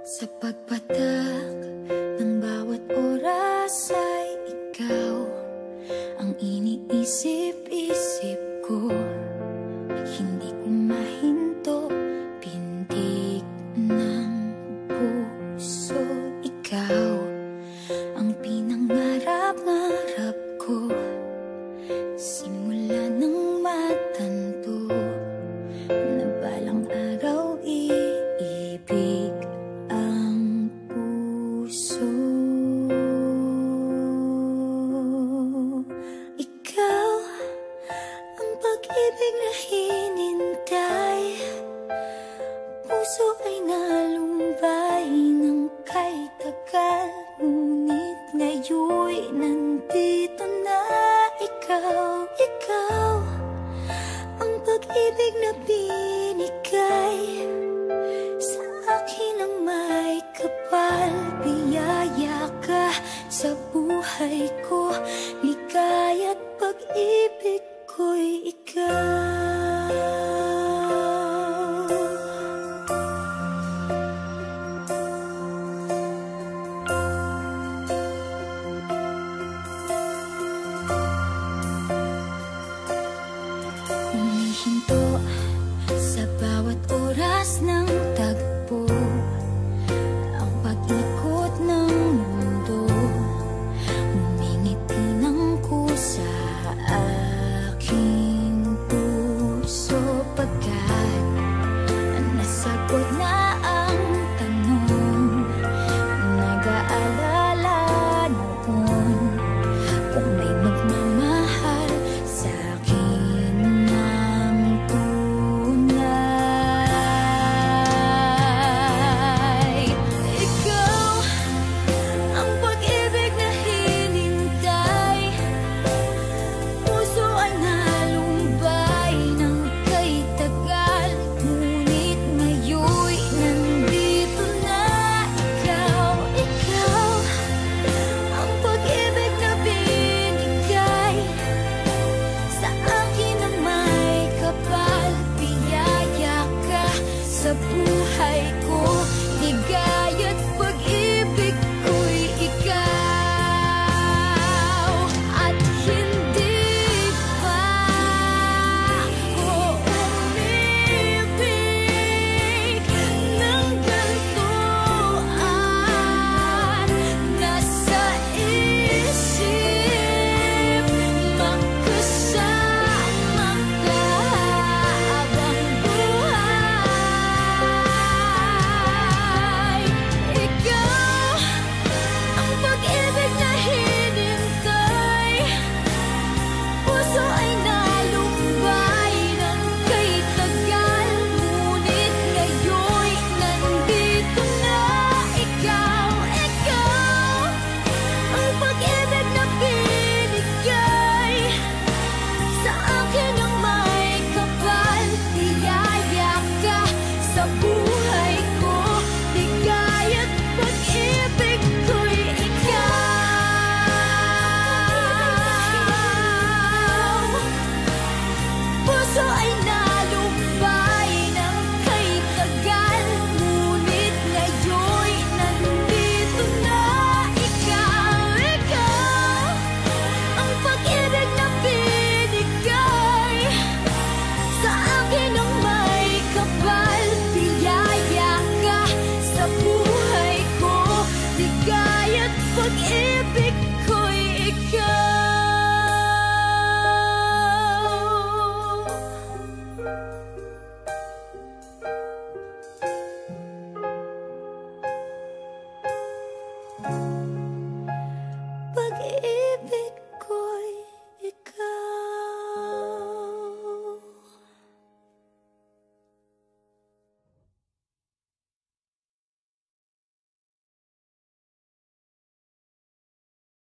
Sa pagpatak ng bawat oras ay ikaw ang iniisip-isip ko. Hindi ko mahinto, pintig ng puso. Ikaw ang pinangarap-ngarap ko, simula ng matanto na balang araw iibig ang puso. Ikaw ang pag-ibig na hinintay, puso ay nalumbay ng kay tagal, ngunit ngayon'y nandito na ikaw. Ikaw ang pag-ibig na binigay sa akin ang may kapal. Biyaya ka sa buhay ko, ligaya't pag-ibig ko'y ikaw. Humihinto sa bawat oras ng tagpo, ang pag-ikot ng mundo, ngumingiti ng kusa aking puso, pagkat nasagot